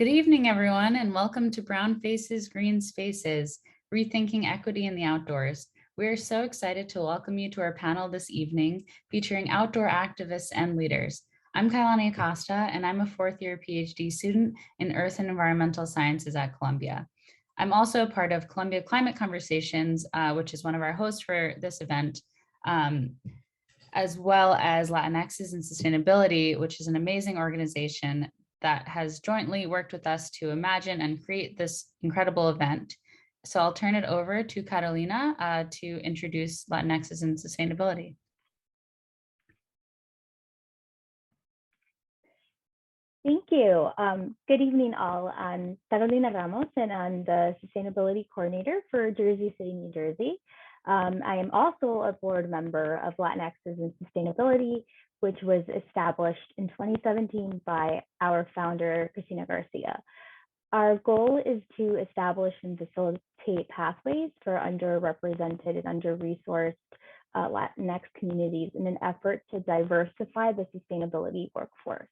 Good evening, everyone, and welcome to Brown Faces, Green Spaces, Rethinking Equity in the Outdoors. We are so excited to welcome you to our panel this evening, featuring outdoor activists and leaders. I'm Kailani Acosta, and I'm a fourth-year PhD student in Earth and Environmental Sciences at Columbia. I'm also a part of Columbia Climate Conversations, which is one of our hosts for this event, as well as Latinxs in Sustainability, which is an amazing organization that has jointly worked with us to imagine and create this incredible event. So I'll turn it over to Carolina to introduce Latinxs in Sustainability. Thank you. Good evening, all. I'm Carolina Ramos, and I'm the Sustainability Coordinator for Jersey City, New Jersey. I am also a board member of Latinxs in Sustainability, which was established in 2017 by our founder, Cristina Garcia. Our goal is to establish and facilitate pathways for underrepresented and under-resourced Latinx communities in an effort to diversify the sustainability workforce.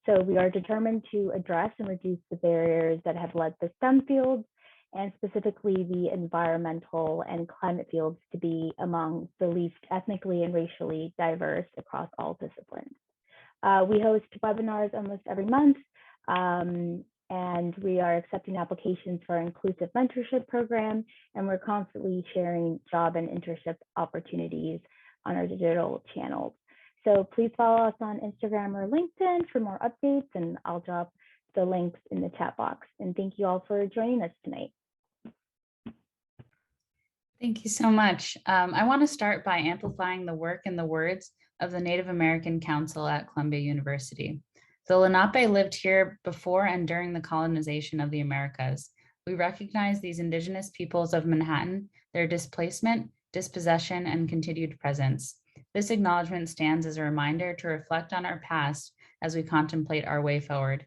So we are determined to address and reduce the barriers that have led the STEM fields, and specifically the environmental and climate fields, to be among the least ethnically and racially diverse across all disciplines. We host webinars almost every month, and we are accepting applications for our inclusive mentorship program, and we're constantly sharing job and internship opportunities on our digital channels. So please follow us on Instagram or LinkedIn for more updates, and I'll drop the links in the chat box. And thank you all for joining us tonight. Thank you so much. I want to start by amplifying the work and the words of the Native American Council at Columbia University. The Lenape lived here before and during the colonization of the Americas. We recognize these indigenous peoples of Manhattan, their displacement, dispossession, and continued presence. This acknowledgement stands as a reminder to reflect on our past as we contemplate our way forward.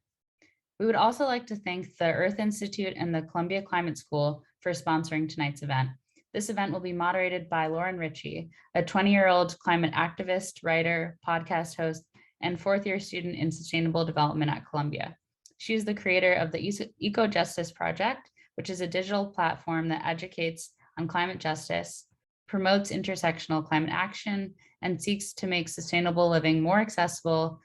We would also like to thank the Earth Institute and the Columbia Climate School for sponsoring tonight's event. This event will be moderated by Lauren Ritchie, a 20-year-old climate activist, writer, podcast host, and fourth-year student in sustainable development at Columbia. She is the creator of the Eco Justice Project, which is a digital platform that educates on climate justice, promotes intersectional climate action, and seeks to make sustainable living more accessible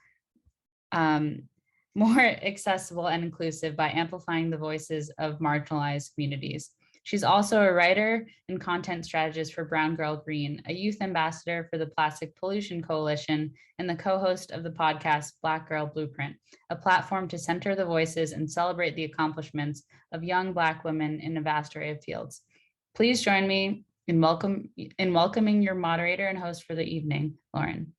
and inclusive by amplifying the voices of marginalized communities. She's also a writer and content strategist for Brown Girl Green, a youth ambassador for the Plastic Pollution Coalition, and the co-host of the podcast Black Girl Blueprint, a platform to center the voices and celebrate the accomplishments of young Black women in a vast array of fields. Please join me in welcoming your moderator and host for the evening, Lauren.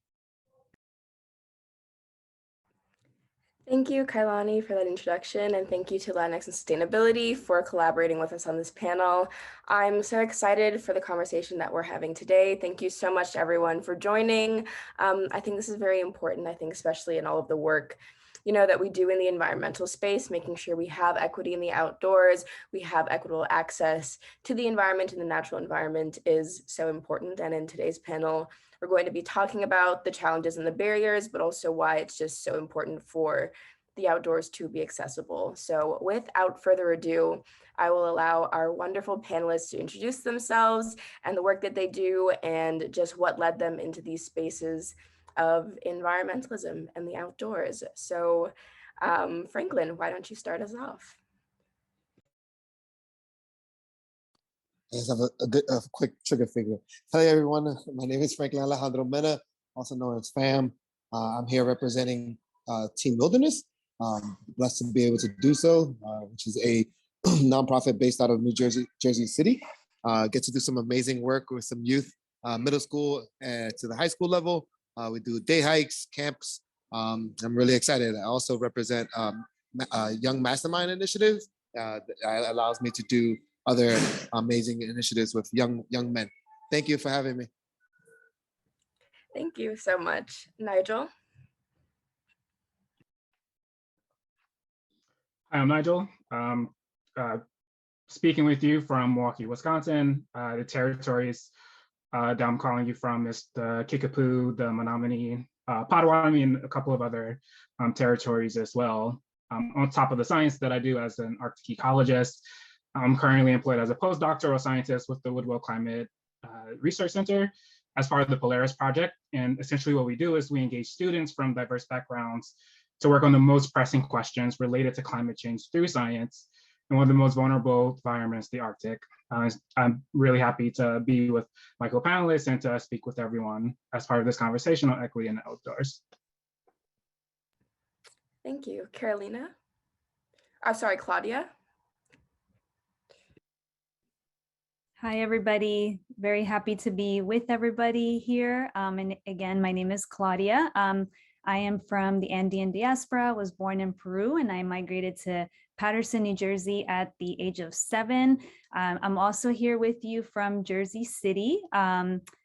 Thank you, Kailani, for that introduction, and thank you to Latinx and Sustainability for collaborating with us on this panel. I'm so excited for the conversation that we're having today. Thank you so much to everyone for joining. I think this is very important, I think especially in all of the work that we do in the environmental space, making sure we have equity in the outdoors, we have equitable access to the environment and the natural environment is so important. And in today's panel, we're going to be talking about the challenges and the barriers, but also why it's just so important for the outdoors to be accessible. So without further ado, I will allow our wonderful panelists to introduce themselves and the work that they do and just what led them into these spaces of environmentalism and the outdoors. So Franklin, why don't you start us off? I just have a quick trigger figure. Hello everyone, my name is Franklin Alejandro Mena, also known as FAM. I'm here representing Team Wilderness. Blessed to be able to do so, which is a nonprofit based out of New Jersey City. Get to do some amazing work with some youth, middle school to the high school level. We do day hikes, camps. I'm really excited. I also represent Young Mastermind Initiative. That allows me to do other amazing initiatives with young men. Thank you for having me. Thank you so much. Nigel? Hi, I'm Nigel. Speaking with you from Milwaukee, Wisconsin. The territories that I'm calling you from is the Kickapoo, the Menominee, Potawatomi, and a couple of other territories as well. On top of the science that I do as an Arctic ecologist, I'm currently employed as a postdoctoral scientist with the Woodwell Climate Research Center as part of the Polaris Project. And essentially what we do is we engage students from diverse backgrounds to work on the most pressing questions related to climate change through science in one of the most vulnerable environments, the Arctic. I'm really happy to be with my co-panelists and to speak with everyone as part of this conversation on equity in the outdoors. Thank you. Carolina? Sorry, Claudia? Hi, everybody. Very happy to be with everybody here. And again, my name is Claudia. I am from the Andean diaspora, was born in Peru, and I migrated to Paterson, New Jersey at the age of 7. I'm also here with you from Jersey City.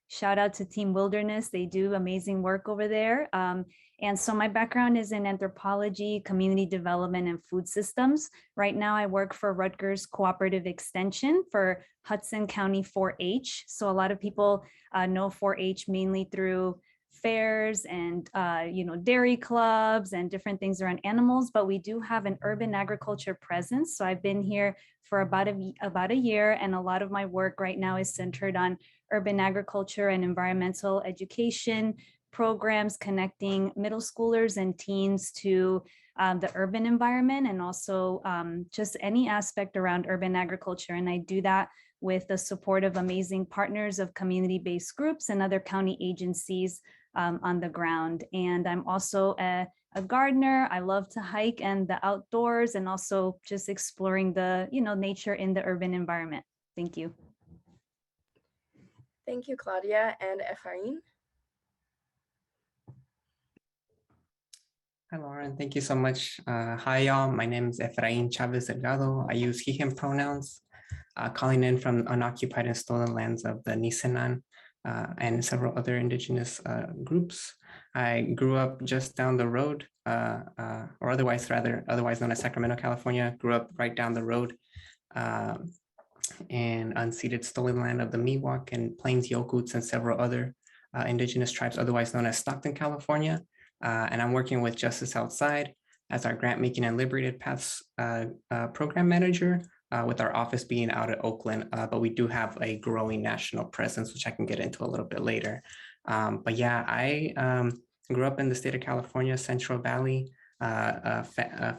Shout out to Team Wilderness. They do amazing work over there. And so my background is in anthropology, community development, and food systems. Right now, I work for Rutgers Cooperative Extension for Hudson County 4-H. So a lot of people know 4-H mainly through fairs and dairy clubs and different things around animals, but we do have an urban agriculture presence. So I've been here for about a year, and a lot of my work right now is centered on urban agriculture and environmental education programs connecting middle schoolers and teens to the urban environment, and also just any aspect around urban agriculture. And I do that with the support of amazing partners of community-based groups and other county agencies on the ground. And I'm also a gardener. I love to hike and the outdoors, and also just exploring the nature in the urban environment. Thank you. Thank you, Claudia. And Efrain? Hi, Lauren. Thank you so much. Hi, y'all. My name is Efrain Chavez Delgado. I use he, him pronouns, calling in from unoccupied and stolen lands of the Nisenan and several other indigenous groups. I grew up just down the road, or otherwise known as Sacramento, California. Grew up right down the road in unceded stolen land of the Miwok and Plains Yokuts and several other indigenous tribes, otherwise known as Stockton, California. And I'm working with Justice Outside as our grant making and liberated paths program manager, with our office being out at Oakland, but we do have a growing national presence, which I can get into a little bit later. But yeah, I grew up in the state of California, Central Valley, a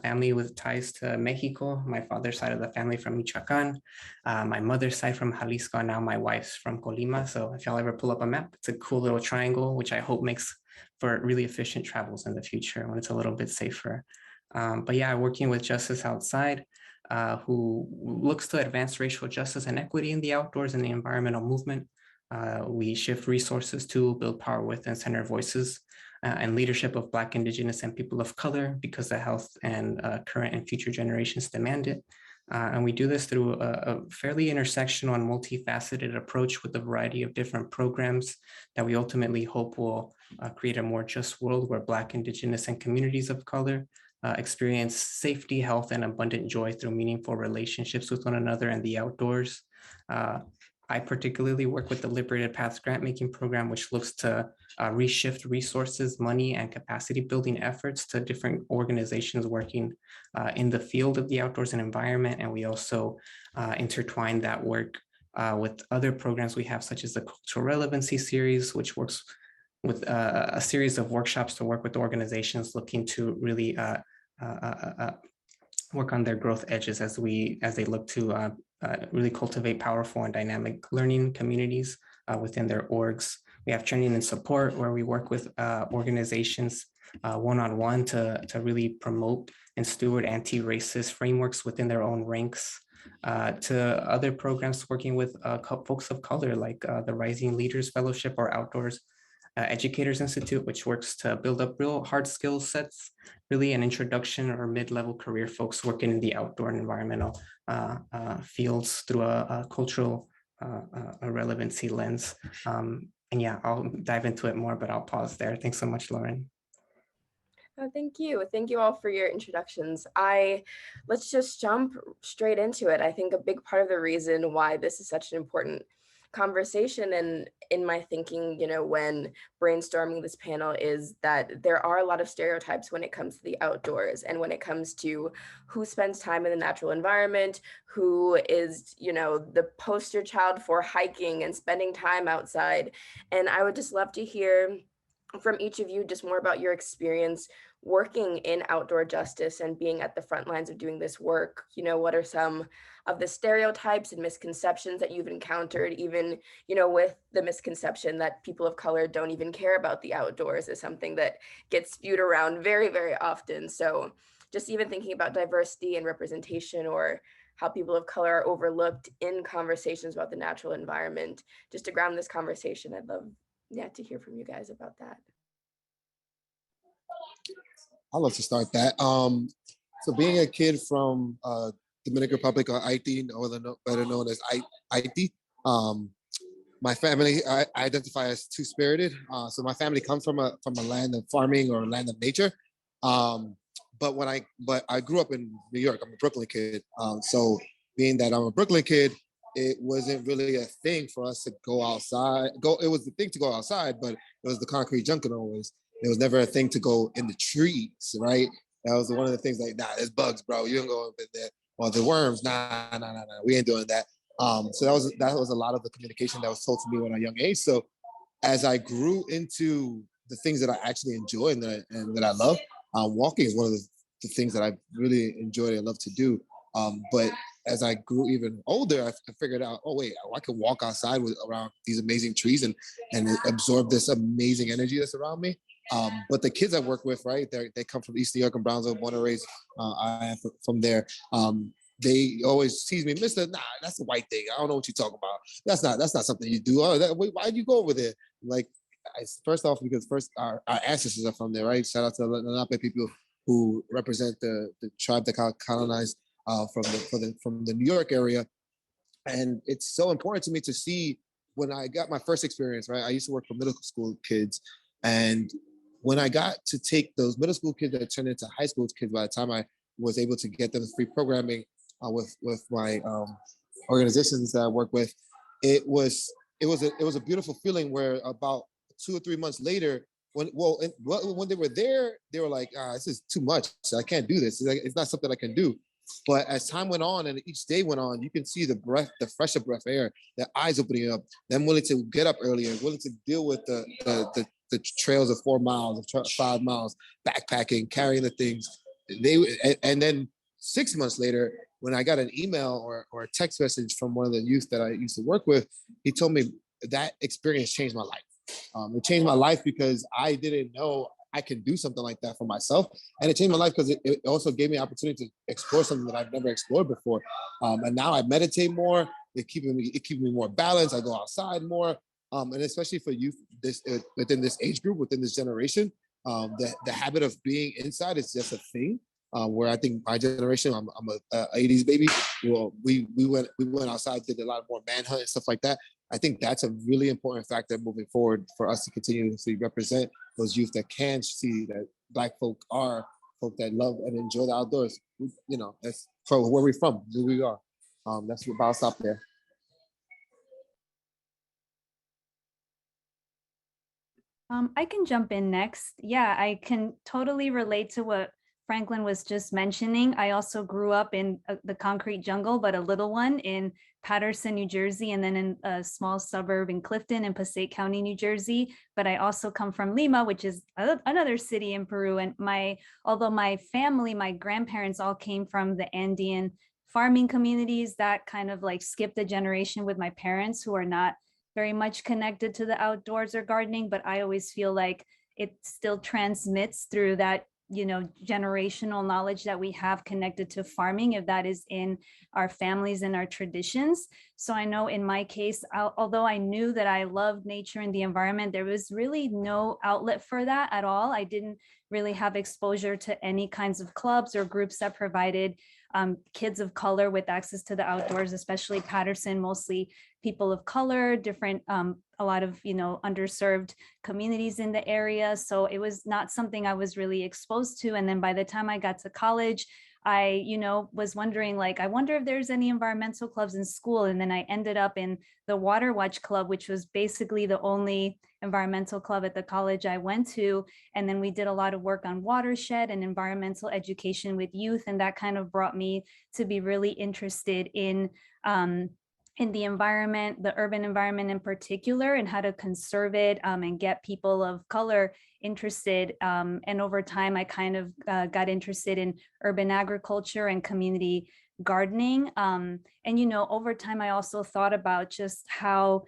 family with ties to Mexico, my father's side of the family from Michoacan, my mother's side from Jalisco, and now my wife's from Colima. So if y'all ever pull up a map, it's a cool little triangle, which I hope makes for really efficient travels in the future when it's a little bit safer. But yeah, working with Justice Outside, who looks to advance racial justice and equity in the outdoors and the environmental movement. We shift resources to build power with and center voices and leadership of Black, Indigenous, and people of color because the health and current and future generations demand it. And we do this through a fairly intersectional and multifaceted approach with a variety of different programs that we ultimately hope will create a more just world where Black, Indigenous, and communities of color experience safety, health, and abundant joy through meaningful relationships with one another and the outdoors. I particularly work with the Liberated Paths grant-making program, which looks to reshift resources, money, and capacity building efforts to different organizations working in the field of the outdoors and environment. And we also intertwine that work with other programs we have, such as the Cultural Relevancy Series, which works with a series of workshops to work with organizations looking to really work on their growth edges as they look to really cultivate powerful and dynamic learning communities within their orgs. We have training and support where we work with organizations one-on-one to really promote and steward anti-racist frameworks within their own ranks, to other programs working with folks of color like the Rising Leaders Fellowship or Outdoors Educators Institute, which works to build up real hard skill sets, really an introduction or mid-level career folks working in the outdoor and environmental fields through a cultural relevancy lens. And yeah, I'll dive into it more, but I'll pause there. Thanks so much, Lauren. Oh, thank you. Thank you all for your introductions. Let's just jump straight into it. I think a big part of the reason why this is such an important conversation and in my thinking, when brainstorming this panel, is that there are a lot of stereotypes when it comes to the outdoors and when it comes to who spends time in the natural environment, who is, the poster child for hiking and spending time outside. And I would just love to hear from each of you just more about your experience working in outdoor justice and being at the front lines of doing this work. What are some of the stereotypes and misconceptions that you've encountered, even, with the misconception that people of color don't even care about the outdoors is something that gets spewed around very, very often. So just even thinking about diversity and representation, or how people of color are overlooked in conversations about the natural environment. Just to ground this conversation, I'd love to hear from you guys about that. I'd love to start that. So being a kid from Dominican Republic, or Haiti, or better known as Haiti, my family, I identify as two-spirited. So my family comes from a land of farming or land of nature. But I grew up in New York. I'm a Brooklyn kid. So being that I'm a Brooklyn kid, it wasn't really a thing for us to go outside. It was the thing to go outside, but it was the concrete jungle always. It was never a thing to go in the trees, right? That was one of the things like, nah, there's bugs, bro. You don't go up in there. Or the worms, nah, we ain't doing that. So that was a lot of the communication that was told to me when I was a young age. So as I grew into the things that I actually enjoy and that I love, walking is one of the things that I really enjoy and love to do. But as I grew even older, I figured out, oh wait, I can walk outside around these amazing trees and absorb this amazing energy that's around me. But the kids I work with, right, they come from East New York and Brownsville, born and raised. I am from there. They always tease me, Mister, nah, that's a white thing. I don't know what you're talking about. That's not something you do. Oh, why'd you go over there? Like, first off, because our ancestors are from there, right? Shout out to the Lenape people who represent the tribe that got colonized from the New York area. And it's so important to me to see when I got my first experience, right? I used to work for middle school kids. And when I got to take those middle school kids that turned into high school kids, by the time I was able to get them free programming with my organizations that I work with, it was a beautiful feeling where about 2 or 3 months later, when they were there, they were like, this is too much. I can't do this. It's not something I can do. But as time went on and each day went on, you can see the fresher breath air, their eyes opening up, them willing to get up earlier, willing to deal with the trails of 4 miles, of 5 miles, backpacking, carrying the things. And then 6 months later, when I got an email or a text message from one of the youth that I used to work with, he told me that experience changed my life. It changed my life because I didn't know I can do something like that for myself. And it changed my life because it also gave me an opportunity to explore something that I've never explored before. And now I meditate more. It keeps me more balanced. I go outside more. And especially for youth within this age group, within this generation, the habit of being inside is just a thing. Where I think my generation, I'm a 80s baby. Well, we went outside, did a lot more manhunt and stuff like that. I think that's a really important factor moving forward for us to continuously represent those youth that can see that Black folk are folk that love and enjoy the outdoors. That's for where we're from, who we are. That's what I'll stop there. I can jump in next. Yeah, I can totally relate to what Franklin was just mentioning. I also grew up in the concrete jungle, but a little one in Paterson, New Jersey, and then in a small suburb in Clifton in Passaic County, New Jersey. But I also come from Lima, which is another city in Peru. And although my family, my grandparents all came from the Andean farming communities, that kind of like skipped a generation with my parents who are not very much connected to the outdoors or gardening, but I always feel like it still transmits through that, generational knowledge that we have connected to farming, if that is in our families and our traditions. So I know in my case, although I knew that I loved nature and the environment, there was really no outlet for that at all. I didn't really have exposure to any kinds of clubs or groups that provided kids of color with access to the outdoors, especially Paterson, mostly people of color, different, a lot of, underserved communities in the area. So it was not something I was really exposed to. And then by the time I got to college, I, was wondering, like, I wonder if there's any environmental clubs in school. And then I ended up in the Water Watch Club, which was basically the only environmental club at the college I went to. And then we did a lot of work on watershed and environmental education with youth. And that kind of brought me to be really interested in the environment, the urban environment in particular, and how to conserve it and get people of color interested. And over time, I kind of got interested in urban agriculture and community gardening. And, over time, I also thought about just how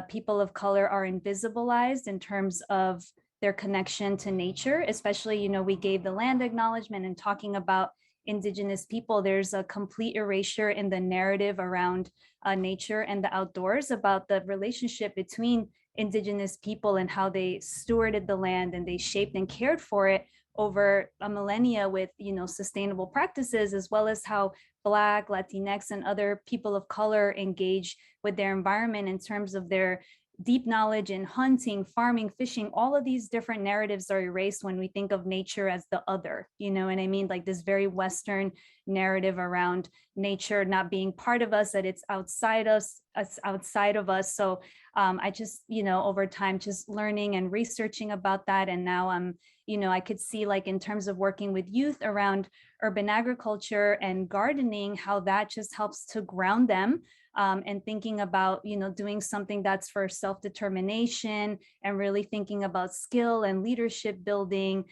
people of color are invisibilized in terms of their connection to nature, especially, we gave the land acknowledgement and talking about Indigenous people, there's a complete erasure in the narrative around nature and the outdoors about the relationship between Indigenous people and how they stewarded the land and they shaped and cared for it over a millennia with, sustainable practices, as well as how Black, Latinx, and other people of color engage with their environment in terms of their deep knowledge in hunting, farming, fishing. All of these different narratives are erased when we think of nature as the other, you know what I mean? Like this very Western narrative around nature not being part of us, that it's outside us, outside of us. So I just, over time, just learning and researching about that. And now I'm, I could see, like, in terms of working with youth around urban agriculture and gardening, how that just helps to ground them. And thinking about, doing something that's for self-determination and really thinking about skill and leadership building,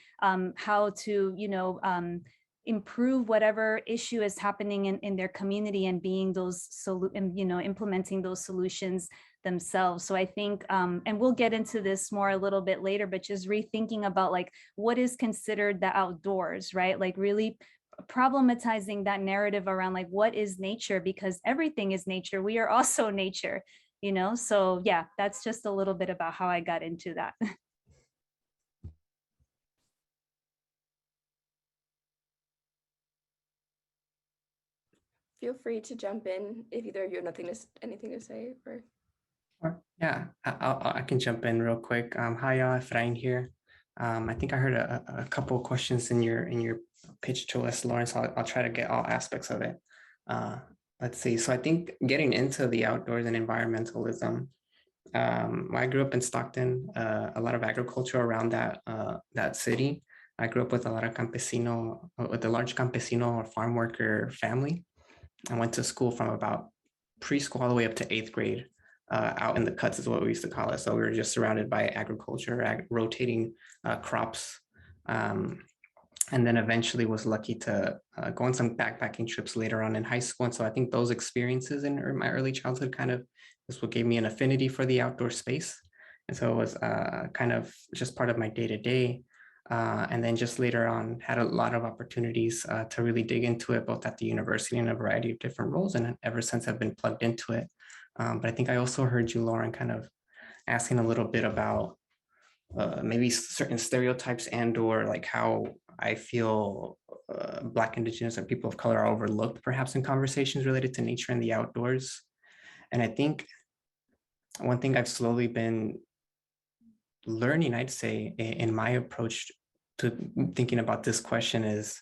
how to, improve whatever issue is happening in their community and being those, implementing those solutions themselves. So I think, and we'll get into this more a little bit later, but just rethinking about like what is considered the outdoors, right? Like really problematizing that narrative around like what is nature, because everything is nature. We are also nature, so yeah, that's just a little bit about how I got into that. Feel free to jump in if either of you have anything to say. Or yeah, I can jump in real quick. Hi, y'all, Efrain here. I think I heard a couple of questions in your pitch to us, Lawrence. I'll try to get all aspects of it. Let's see. So I think getting into the outdoors and environmentalism. I grew up in Stockton, a lot of agriculture around that city. I grew up with a lot of with a large campesino or farm worker family. I went to school from about preschool all the way up to 8th grade. Out in the cuts is what we used to call it. So we were just surrounded by agriculture, rotating crops. And then eventually was lucky to go on some backpacking trips later on in high school. And so I think those experiences in my early childhood kind of is what gave me an affinity for the outdoor space. And so it was kind of just part of my day-to-day. And then just later on had a lot of opportunities to really dig into it, both at the university in a variety of different roles. And ever since I've been plugged into it. But I think I also heard you, Lauren, kind of asking a little bit about maybe certain stereotypes and or like how I feel Black, Indigenous, and people of color are overlooked perhaps in conversations related to nature and the outdoors. And I think one thing I've slowly been learning, I'd say, in my approach to thinking about this question is,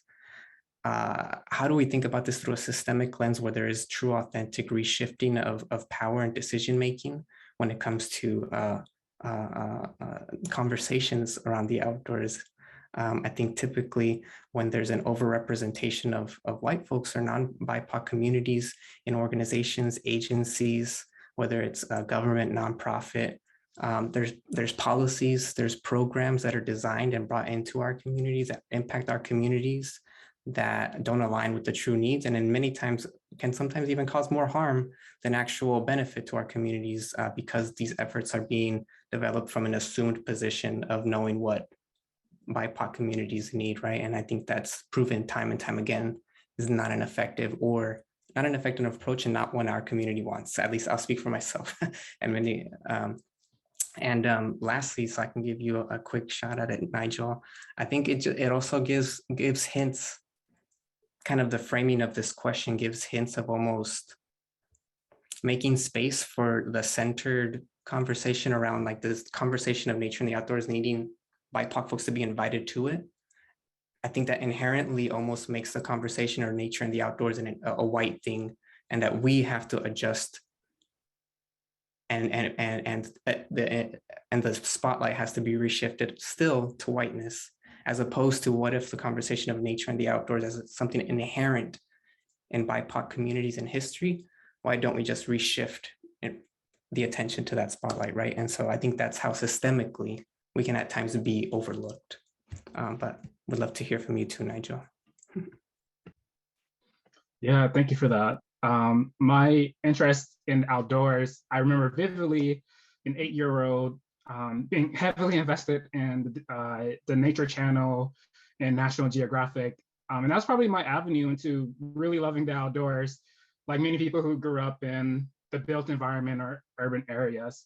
how do we think about this through a systemic lens where there is true, authentic reshifting of power and decision-making when it comes to conversations around the outdoors? I think typically when there's an overrepresentation of white folks or non-BIPOC communities in organizations, agencies, whether it's government, nonprofit, there's policies, there's programs that are designed and brought into our communities that impact our communities that don't align with the true needs, and in many times can sometimes even cause more harm than actual benefit to our communities because these efforts are being developed from an assumed position of knowing what BIPOC communities need, right? And I think that's proven time and time again is not an effective approach and not one our community wants. At least I'll speak for myself and many. Lastly, so I can give you a quick shout out at Nigel, I think it also gives hints, kind of the framing of this question gives hints of almost making space for the centered conversation around like this conversation of nature and the outdoors needing BIPOC folks to be invited to it. I think that inherently almost makes the conversation or nature and the outdoors a white thing, and that we have to adjust, and the spotlight has to be reshifted still to whiteness, as opposed to what if the conversation of nature and the outdoors as something inherent in BIPOC communities and history? Why don't we just reshift the attention to that spotlight, right? And so I think that's how systemically we can at times be overlooked. But would love to hear from you too, Nigel. Yeah, thank you for that. My interest in outdoors, I remember vividly an 8-year-old being heavily invested in the Nature Channel and National Geographic. And that's probably my avenue into really loving the outdoors, like many people who grew up in the built environment or urban areas.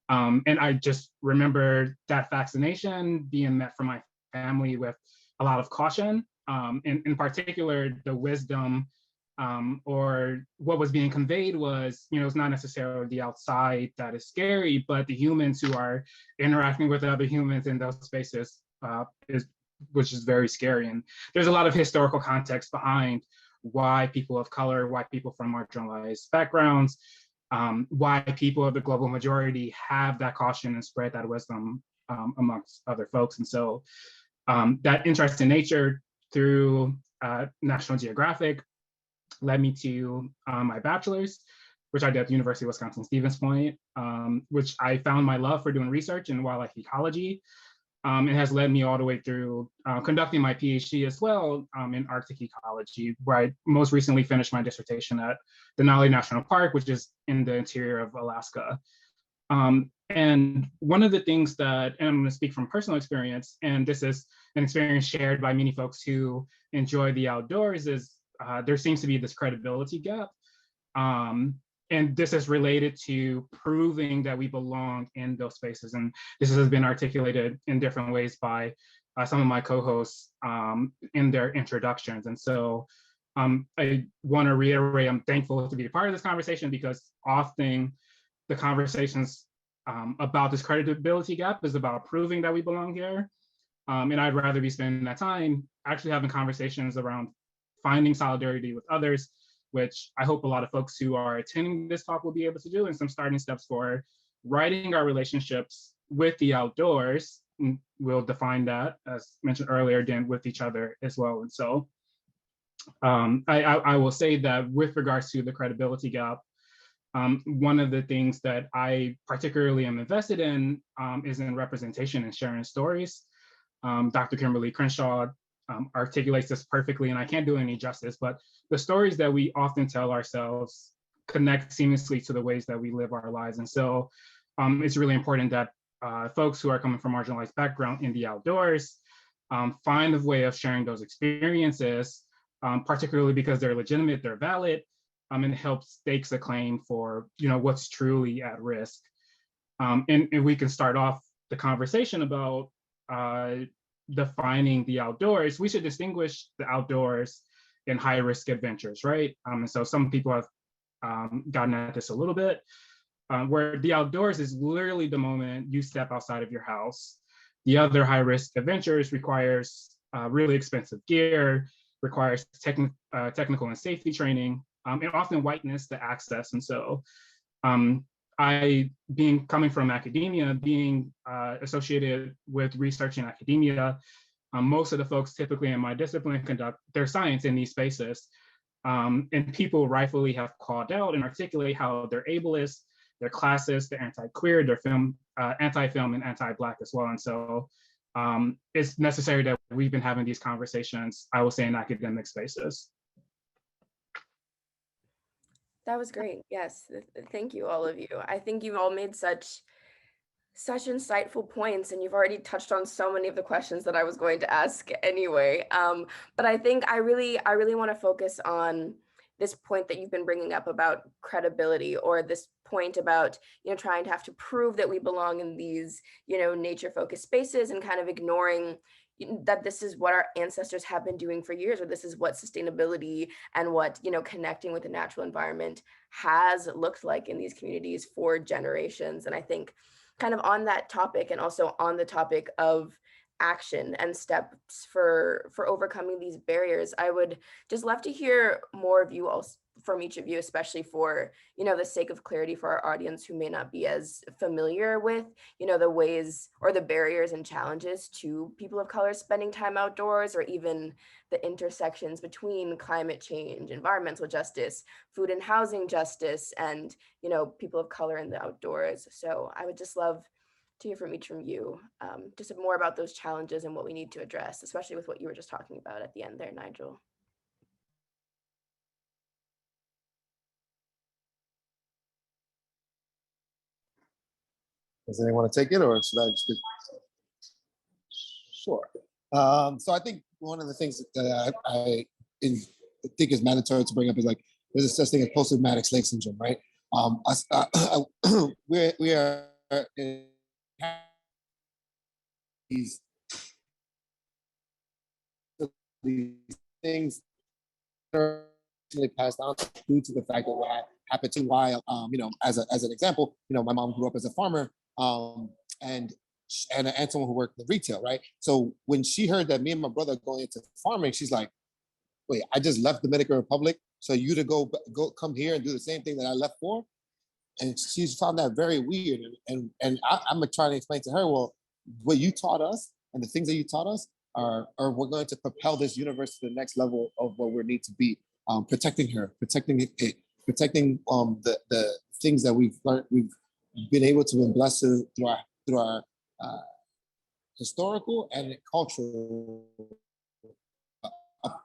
And I just remember that fascination being met from my family with a lot of caution, and in particular, the wisdom or what was being conveyed was, it's not necessarily the outside that is scary, but the humans who are interacting with other humans in those spaces, which is very scary. And there's a lot of historical context behind why people of color, why people from marginalized backgrounds, why people of the global majority have that caution and spread that wisdom amongst other folks. And so that interest in nature through National Geographic led me to my bachelor's, which I did at the University of Wisconsin-Stevens Point, which I found my love for doing research in wildlife ecology. It has led me all the way through conducting my PhD as well in Arctic ecology, where I most recently finished my dissertation at Denali National Park, which is in the interior of Alaska. And one of the things that, and I'm going to speak from personal experience, and this is an experience shared by many folks who enjoy the outdoors, is there seems to be this credibility gap. And this is related to proving that we belong in those spaces. And this has been articulated in different ways by some of my co-hosts in their introductions. And so I want to reiterate, I'm thankful to be a part of this conversation, because often the conversations about this credibility gap is about proving that we belong here. And I'd rather be spending that time actually having conversations around finding solidarity with others, which I hope a lot of folks who are attending this talk will be able to do, and some starting steps for writing our relationships with the outdoors. We'll define that, as mentioned earlier, then with each other as well. And so I will say that with regards to the credibility gap, one of the things that I particularly am invested in is in representation and sharing stories. Dr. Kimberly Crenshaw articulates this perfectly, and I can't do any justice, but the stories that we often tell ourselves connect seamlessly to the ways that we live our lives. And so it's really important that folks who are coming from marginalized background in the outdoors find a way of sharing those experiences, particularly because they're legitimate, they're valid, and it helps stakes a claim for what's truly at risk. And we can start off the conversation about defining the outdoors. We should distinguish the outdoors and high-risk adventures, right? And so some people have gotten at this a little bit, where the outdoors is literally the moment you step outside of your house. The other high-risk adventures requires really expensive gear, requires technical and safety training, and often whiteness to access. And so coming from academia, being associated with research in academia, most of the folks typically in my discipline conduct their science in these spaces. And people rightfully have called out and articulate how they're ableist, they're classist, they're anti-queer, they're anti-film and anti-Black as well. And so it's necessary that we've been having these conversations, I will say, in academic spaces. That was great. Yes. Thank you, all of you. I think you've all made such insightful points, and you've already touched on so many of the questions that I was going to ask anyway. But I think I really want to focus on this point that you've been bringing up about credibility, or this point about, trying to have to prove that we belong in these, nature-focused spaces, and kind of ignoring that this is what our ancestors have been doing for years, or this is what sustainability and what, connecting with the natural environment has looked like in these communities for generations. And I think kind of on that topic, and also on the topic of action and steps for overcoming these barriers. I would just love to hear more of you also, from each of you, especially for, the sake of clarity for our audience who may not be as familiar with, the ways or the barriers and challenges to people of color spending time outdoors, or even the intersections between climate change, environmental justice, food and housing justice, and, people of color in the outdoors. So I would just love to hear from each from you, just more about those challenges and what we need to address, especially with what you were just talking about at the end there, Nigel. Does anyone want to take it, or should I just? Sure. So I think one of the things that I think is mandatory to bring up is like there's a such thing as post-traumatic slave syndrome, right? We are in these things that are passed down due to the fact that what happened to why, as an example, my mom grew up as a farmer, and someone who worked in retail, right? So when she heard that me and my brother going into farming, she's like, wait, I just left Dominican Republic, so you to go come here and do the same thing that I left for? And she's found that very weird. And I'm trying to explain to her, well, what you taught us and the things that you taught us are we're going to propel this universe to the next level of what we need to be. Protecting her, protecting it, protecting the things that we've learned, we've been able to be blessed through our historical and cultural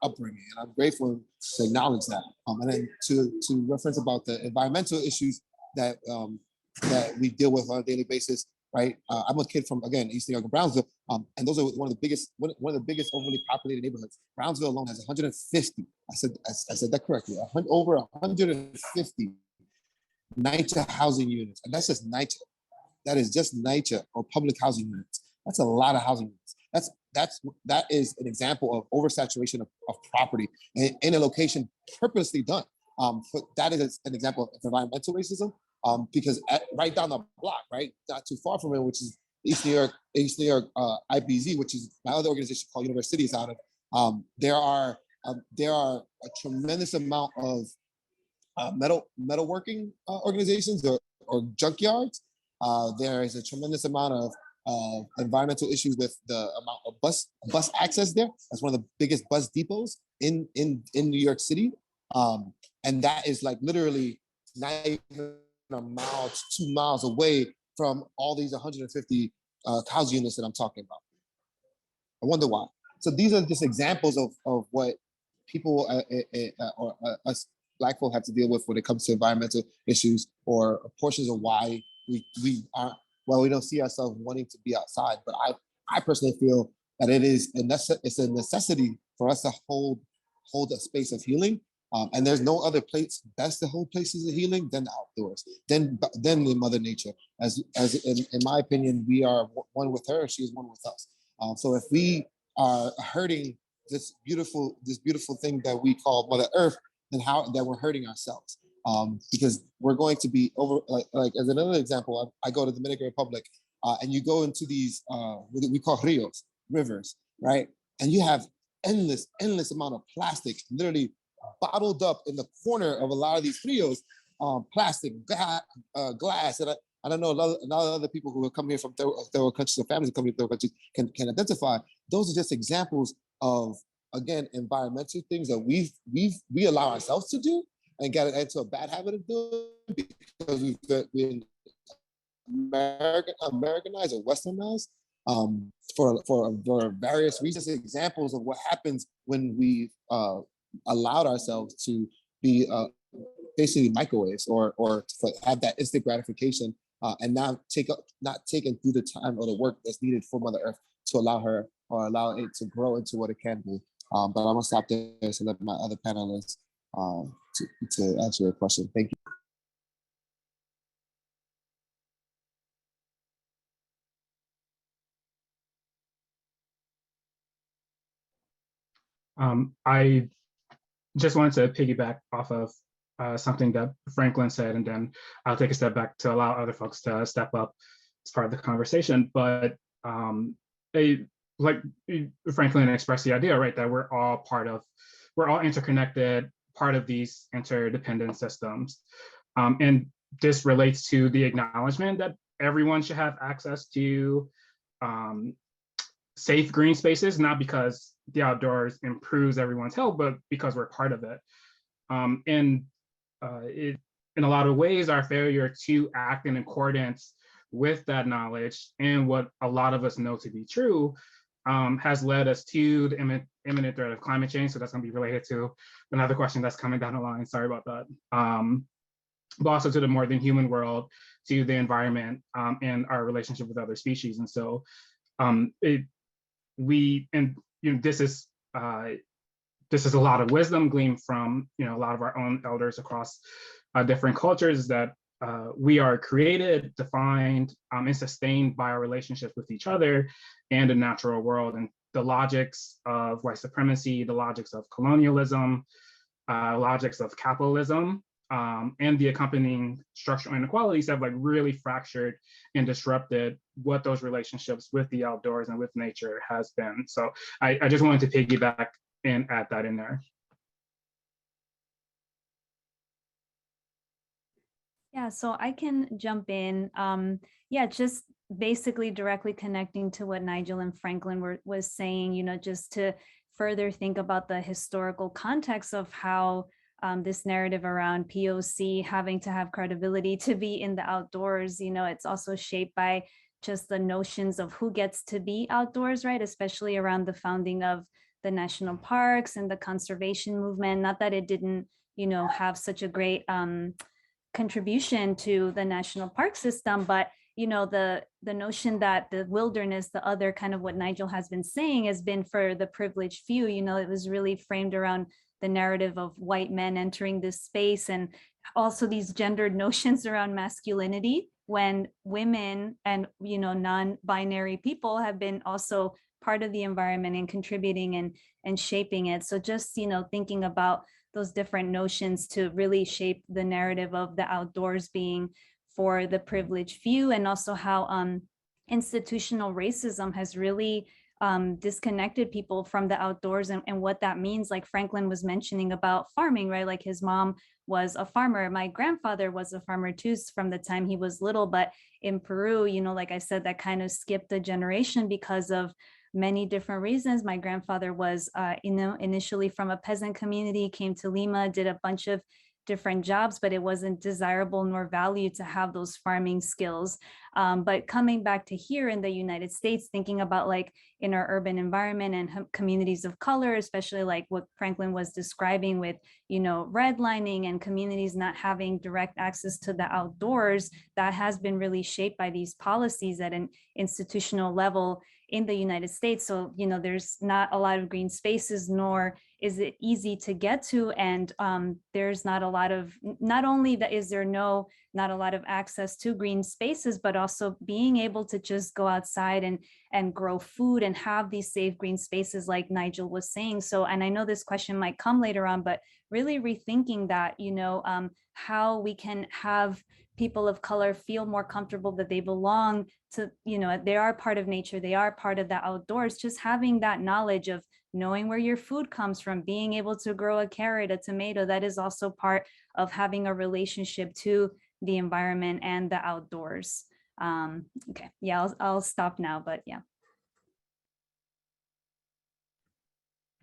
upbringing, and I'm grateful to acknowledge that. And then to reference about the environmental issues that we deal with on a daily basis, right? I'm a kid from, again, East New York and Brownsville, and those are one of the biggest overly populated neighborhoods. Brownsville alone has 150. I said that correctly. Over 150 NYCHA housing units, and that's just NYCHA. That is just NYCHA or public housing units. That's a lot of housing units. That is an example of oversaturation of property in a location purposely done. That is an example of environmental racism. Because right down the block, right, not too far from it, which is East New York IBZ, which is my other organization called University is out of. There are a tremendous amount of metalworking organizations or junkyards. There is a tremendous amount of environmental issues with the amount of bus access there. That's one of the biggest bus depots in New York City, and that is like literally not even a mile, 2 miles away from all these 150 housing units that I'm talking about. I wonder why. So these are just examples of what people or us Black folk have to deal with when it comes to environmental issues, or portions of why we aren't, well, we don't see ourselves wanting to be outside. But I personally feel that it's a necessity for us to hold a space of healing. And there's no other place best to hold places of healing than the outdoors, than the Mother Nature. As in my opinion, we are one with her, she is one with us. So if we are hurting this beautiful thing that we call Mother Earth, then that we're hurting ourselves. Because we're going to be over, like as another example, I go to the Dominican Republic, and you go into these what we call rios, rivers, right? And you have endless amount of plastic, literally bottled up in the corner of a lot of these rios, plastic, glass. And I don't know, a lot of other people who have come here from third world countries, or families who come here from third world countries can identify. Those are just examples of, again, environmental things that we allow ourselves to do and get into a bad habit of doing because we've been Americanized or Westernized for various reasons. Examples of what happens when we allowed ourselves to be basically microwaves or to have that instant gratification and not taken through the time or the work that's needed for Mother Earth to allow it to grow into what it can be. But I'm gonna stop there so let my other panelists to answer your question. Thank you. I just wanted to piggyback off of something that Franklin said, and then I'll take a step back to allow other folks to step up as part of the conversation. But like Franklin expressed the idea, right, that we're all interconnected, part of these interdependent systems. And this relates to the acknowledgement that everyone should have access to safe green spaces, not because the outdoors improves everyone's health, but because we're part of it. In a lot of ways, our failure to act in accordance with that knowledge and what a lot of us know to be true has led us to the imminent threat of climate change. So that's going to be related to another question that's coming down the line. Sorry about that. But also to the more than human world, to the environment, and our relationship with other species. And so this is a lot of wisdom gleaned from a lot of our own elders across different cultures, that we are created, defined, and sustained by our relationships with each other and the natural world. And the logics of white supremacy, the logics of colonialism, logics of capitalism, and the accompanying structural inequalities have really fractured and disrupted what those relationships with the outdoors and with nature has been. So I just wanted to piggyback and add that in there. Yeah, so I can jump in. Yeah, just basically directly connecting to what Nigel and Franklin was saying, just to further think about the historical context of how this narrative around POC having to have credibility to be in the outdoors, it's also shaped by just the notions of who gets to be outdoors, right? Especially around the founding of the national parks and the conservation movement. Not that it didn't, have such a great contribution to the national park system, but the notion that the wilderness, the other kind of what Nigel has been saying, has been for the privileged few. It was really framed around the narrative of white men entering this space, and also these gendered notions around masculinity, when women and non-binary people have been also part of the environment and contributing and shaping it. So just thinking about those different notions to really shape the narrative of the outdoors being for the privileged few, and also how institutional racism has really disconnected people from the outdoors and what that means. Like Franklin was mentioning about farming, right? Like his mom was a farmer. My grandfather was a farmer too from the time he was little, but in Peru, like I said, that kind of skipped a generation because of many different reasons. My grandfather was, initially from a peasant community, came to Lima, did a bunch of different jobs, but it wasn't desirable nor valued to have those farming skills. But coming back to here in the United States, thinking about in our urban environment and communities of color, especially like what Franklin was describing with, redlining and communities not having direct access to the outdoors, that has been really shaped by these policies at an institutional level in the United States. So, there's not a lot of green spaces, nor is it easy to get to. And there's not a lot of, not only that is there not a lot of access to green spaces, but also being able to just go outside and grow food and have these safe green spaces like Nigel was saying. So, and I know this question might come later on, but really rethinking that, how we can have people of color feel more comfortable that they belong to, they are part of nature, they are part of the outdoors, just having that knowledge of knowing where your food comes from, being able to grow a carrot, a tomato, that is also part of having a relationship to the environment and the outdoors. Okay, yeah, I'll stop now, but yeah.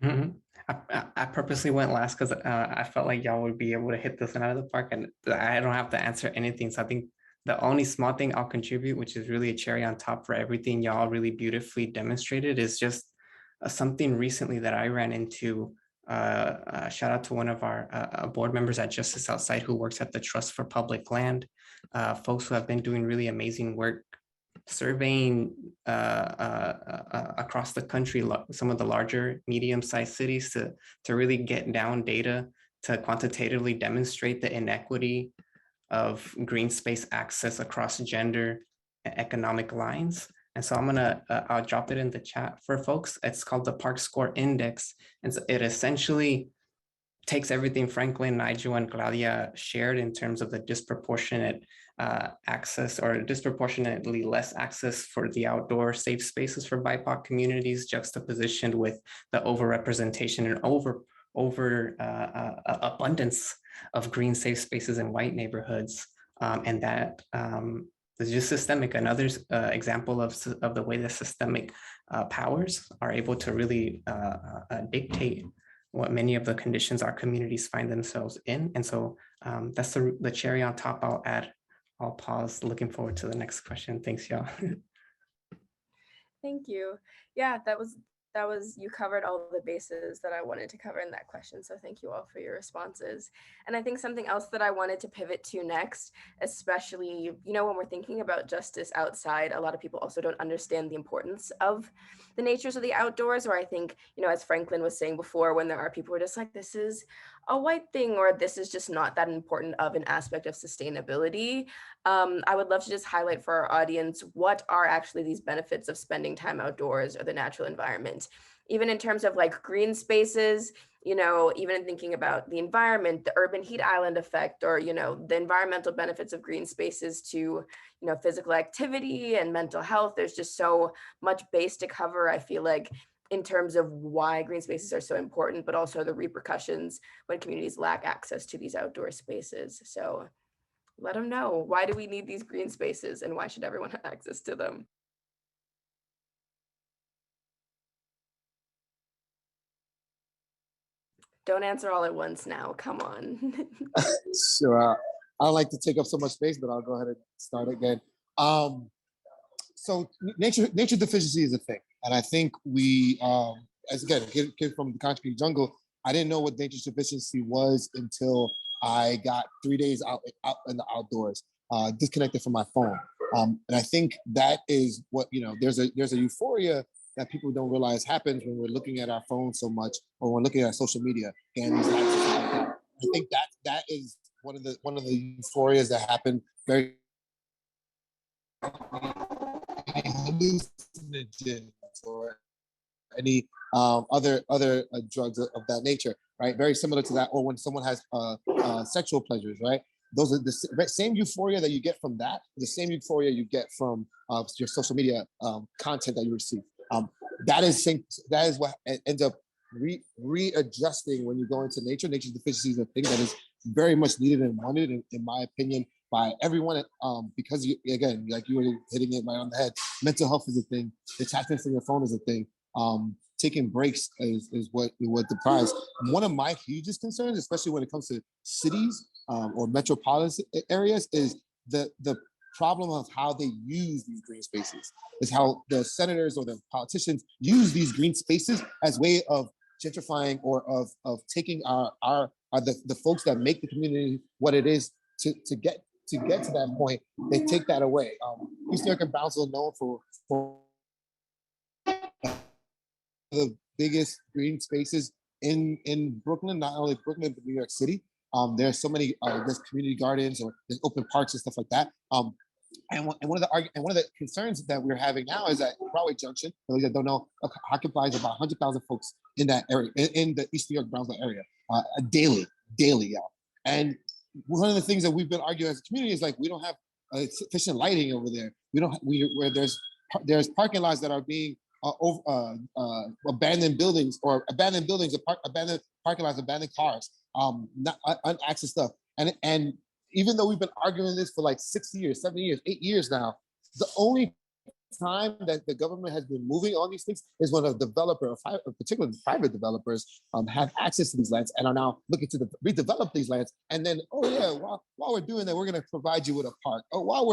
Mm-hmm. I purposely went last because I felt like y'all would be able to hit this one out of the park, and I don't have to answer anything. So I think the only small thing I'll contribute, which is really a cherry on top for everything y'all really beautifully demonstrated, is just something recently that I ran into. Shout out to one of our board members at Justice Outside who works at the Trust for Public Land, folks who have been doing really amazing work surveying across the country, some of the larger medium-sized cities to really get down data to quantitatively demonstrate the inequity of green space access across gender and economic lines. And so I'll drop it in the chat for folks. It's called the Park Score Index. And so it essentially takes everything Franklin, Nigel, and Claudia shared in terms of the disproportionate access or disproportionately less access for the outdoor safe spaces for BIPOC communities, juxtapositioned with the overrepresentation and abundance of green safe spaces in white neighborhoods. And that is just systemic. Another example of the way that systemic powers are able to really dictate what many of the conditions our communities find themselves in. And so that's the cherry on top. I'll pause, looking forward to the next question. Thanks, y'all. Thank you. Yeah, that was, you covered all the bases that I wanted to cover in that question. So thank you all for your responses. And I think something else that I wanted to pivot to next, especially, when we're thinking about justice outside, a lot of people also don't understand the importance of the natures of the outdoors, or I think, as Franklin was saying before, when there are people who are just like, this is a white thing, or this is just not that important of an aspect of sustainability. I would love to just highlight for our audience, what are actually these benefits of spending time outdoors or the natural environment, even in terms of like green spaces, even in thinking about the environment, the urban heat island effect, or, the environmental benefits of green spaces to, physical activity and mental health. There's just so much base to cover, I feel like, in terms of why green spaces are so important, but also the repercussions when communities lack access to these outdoor spaces. So let them know, why do we need these green spaces and why should everyone have access to them? Don't answer all at once now, come on. Sure. I don't like to take up so much space, but I'll go ahead and start again. So nature deficiency is a thing. And I think we, as again, kid from the concrete jungle, I didn't know what nature deficiency was until I got 3 days out in the outdoors, disconnected from my phone. And I think that is what, there's a euphoria that people don't realize happens when we're looking at our phones so much, or we're looking at social media and these likes and stuff like that. I think that is one of the euphorias that happen very hallucinogens or any other drugs of that nature, right? Very similar to that, or when someone has sexual pleasures, right? Those are the same euphoria that you get from that, the same euphoria you get from your social media content that you receive. That is what ends up readjusting when you go into nature. Nature deficiency is a thing that is very much needed and wanted, in my opinion, by everyone. Because again, like you were hitting it right on the head, mental health is a thing. Detachment from your phone is a thing. Taking breaks is what the prize. One of my hugest concerns, especially when it comes to cities or metropolitan areas, is the problem of how they use these green spaces, is how the senators or the politicians use these green spaces as way of gentrifying or of taking the folks that make the community what it is to get to that point. They take that away. East New York and Brownsville known for the biggest green spaces in Brooklyn, not only Brooklyn, but New York City. There's so many there's community gardens or there's open parks and stuff like that. And one of the concerns that we're having now is that Broadway Junction, for those that don't know, occupies about 100,000 folks in that area, in the East New York Brownsville area, daily, y'all. And one of the things that we've been arguing as a community is like we don't have sufficient lighting over there. Where there's parking lots that are being abandoned buildings, abandoned parking lots, abandoned cars, not unaccessed stuff, and even though we've been arguing this for like 6 years, 7 years, 8 years now, the only time that the government has been moving on these things is when a developer, particularly private developers, have access to these lands and are now looking to redevelop these lands. And then, oh yeah, while we're doing that, we're going to provide you with a park. Oh, while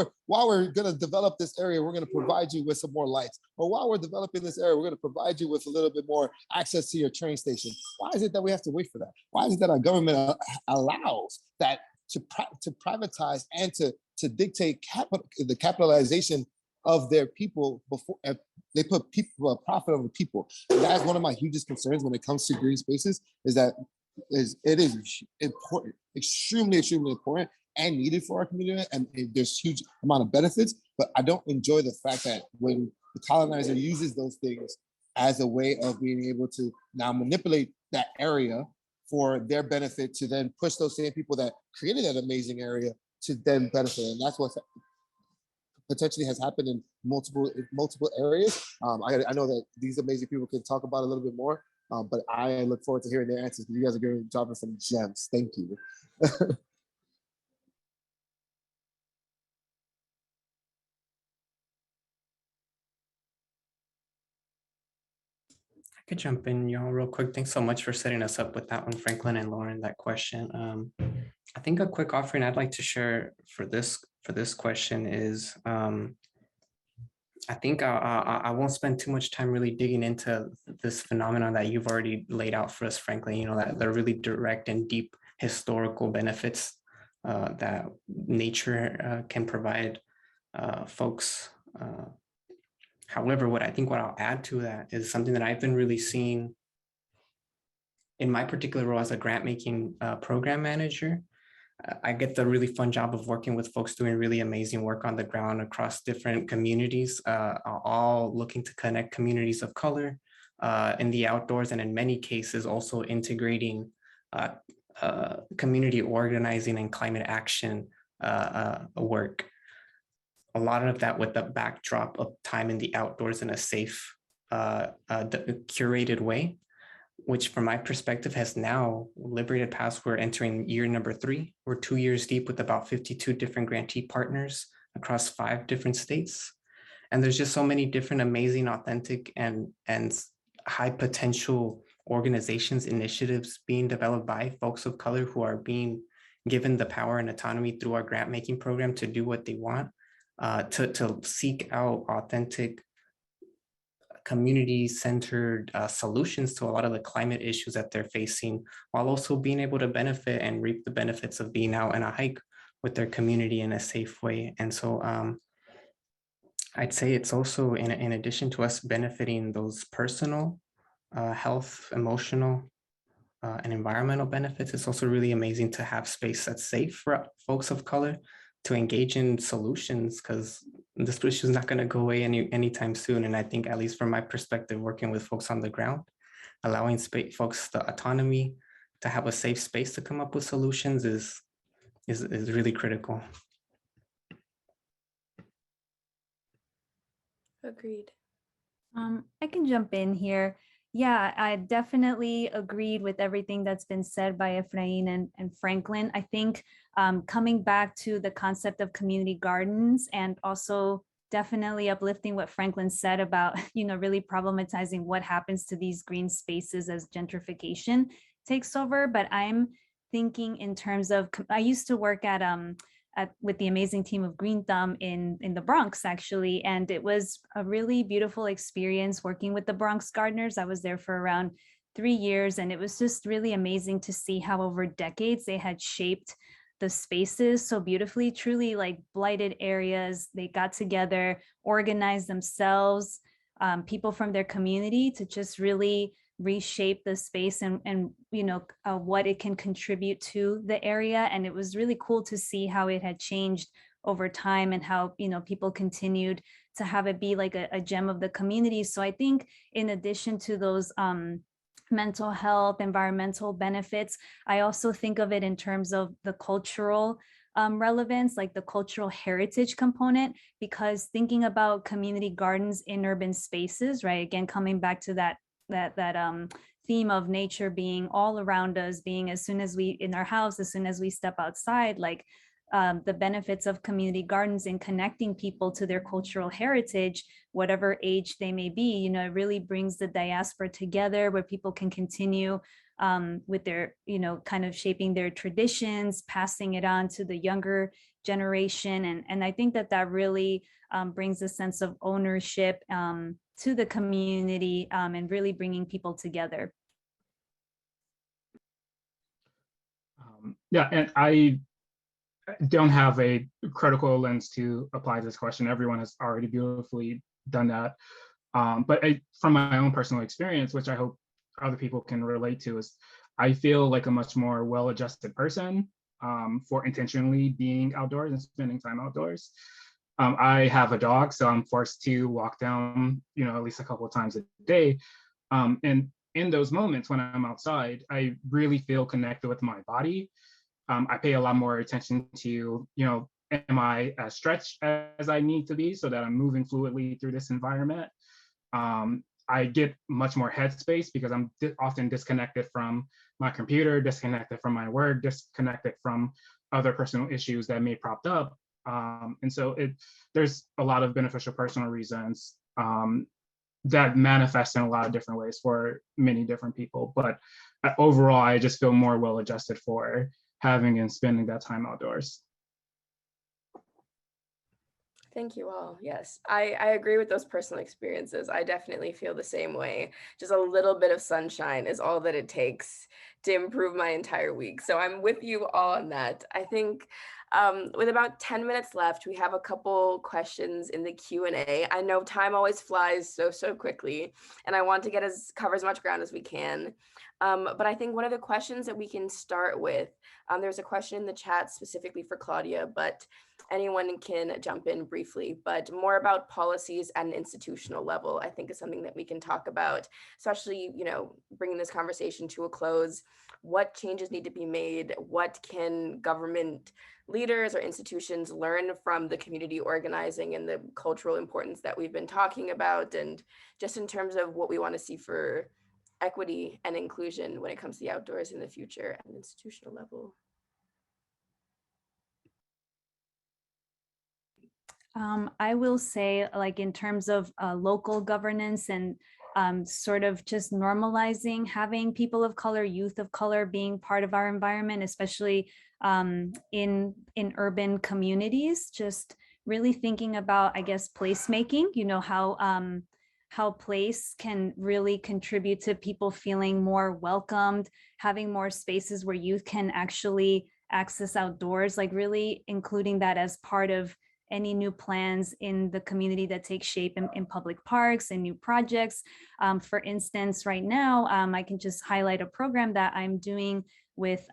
we're going to develop this area, we're going to provide you with some more lights. Or while we're developing this area, we're going to provide you with a little bit more access to your train station. Why is it that we have to wait for that? Why is it that our government allows that to privatize and to dictate the capitalization of their people before they put profit over people? And that's one of my hugest concerns when it comes to green spaces, is that it is important, extremely important and needed for our community, and there's huge amount of benefits. But I don't enjoy the fact that when the colonizer uses those things as a way of being able to now manipulate that area for their benefit, to then push those same people that created that amazing area to then benefit. And that's what potentially has happened in multiple areas. I know that these amazing people can talk about it a little bit more, but I look forward to hearing their answers because you guys are dropping some gems. Thank you. I could jump in, y'all, real quick. Thanks so much for setting us up with that one, Franklin and Lauren, that question. I think a quick offering I'd like to share for this question is, I think I won't spend too much time really digging into this phenomenon that you've already laid out for us, Franklin, you know, that the really direct and deep historical benefits that nature can provide folks. However, what I'll add to that is something that I've been really seeing in my particular role as a grant making program manager. I get the really fun job of working with folks doing really amazing work on the ground across different communities, all looking to connect communities of color in the outdoors, and in many cases also integrating community organizing and climate action work. A lot of that with the backdrop of time in the outdoors in a safe, curated way, which from my perspective has now liberated paths. We're entering year number 3. We're 2 years deep with about 52 different grantee partners across 5 different states. And there's just so many different amazing, authentic, and high potential organizations, initiatives being developed by folks of color who are being given the power and autonomy through our grant making program to do what they want, to seek out authentic, community-centered solutions to a lot of the climate issues that they're facing, while also being able to benefit and reap the benefits of being out on a hike with their community in a safe way. And so I'd say it's also, in addition to us benefiting those personal, health, emotional, and environmental benefits, it's also really amazing to have space that's safe for folks of color to engage in solutions, because this issue is not going to go away anytime soon. And I think, at least from my perspective, working with folks on the ground, allowing folks the autonomy to have a safe space to come up with solutions is really critical. Agreed. I can jump in here. Yeah, I definitely agreed with everything that's been said by Efrain and Franklin. I think coming back to the concept of community gardens, and also definitely uplifting what Franklin said about, you know, really problematizing what happens to these green spaces as gentrification takes over. But I'm thinking in terms of, I used to work at with the amazing team of Green Thumb in the Bronx, actually. And it was a really beautiful experience working with the Bronx gardeners. I was there for around 3 years, and it was just really amazing to see how over decades they had shaped the spaces so beautifully, truly like blighted areas. They got together, organized themselves, people from their community, to just really reshape the space and you know, what it can contribute to the area. And it was really cool to see how it had changed over time, and how, you know, people continued to have it be like a gem of the community. So I think in addition to those mental health, environmental benefits, I also think of it in terms of the cultural relevance, like the cultural heritage component, because thinking about community gardens in urban spaces, right? Again, coming back to that theme of nature being all around us, being as soon as we in our house, as soon as we step outside, like the benefits of community gardens in connecting people to their cultural heritage, whatever age they may be, you know, it really brings the diaspora together, where people can continue with their, you know, kind of shaping their traditions, passing it on to the younger generation. And I think that really brings a sense of ownership to the community, and really bringing people together. Yeah, and I don't have a critical lens to apply this question. Everyone has already beautifully done that. But from my own personal experience, which I hope other people can relate to, is I feel like a much more well-adjusted person for intentionally being outdoors and spending time outdoors. I have a dog, so I'm forced to walk down, you know, at least a couple of times a day. And in those moments when I'm outside, I really feel connected with my body. I pay a lot more attention to, am I as stretched as I need to be so that I'm moving fluidly through this environment? I get much more headspace because I'm often disconnected from my computer, disconnected from my work, disconnected from other personal issues that may prop up. And so there's a lot of beneficial personal reasons that manifest in a lot of different ways for many different people. But overall, I just feel more well-adjusted for having and spending that time outdoors. Thank you all. Yes, I agree with those personal experiences. I definitely feel the same way. Just a little bit of sunshine is all that it takes to improve my entire week. So I'm with you all on that. I think with about 10 minutes left, we have a couple questions in the Q&A. I know time always flies so quickly, and I want to cover as much ground as we can. But I think one of the questions that we can start with, there's a question in the chat specifically for Claudia, but anyone can jump in briefly, but more about policies at an institutional level, I think is something that we can talk about, especially, bringing this conversation to a close. What changes need to be made? What can government leaders or institutions learn from the community organizing and the cultural importance that we've been talking about? And just in terms of what we want to see for equity and inclusion when it comes to the outdoors in the future at an institutional level. I will say, like, in terms of local governance and sort of just normalizing having people of color, youth of color being part of our environment, especially in urban communities, just really thinking about, I guess, placemaking, how place can really contribute to people feeling more welcomed, having more spaces where youth can actually access outdoors, like really including that as part of any new plans in the community that take shape in public parks and new projects. For instance, right now, I can just highlight a program that I'm doing with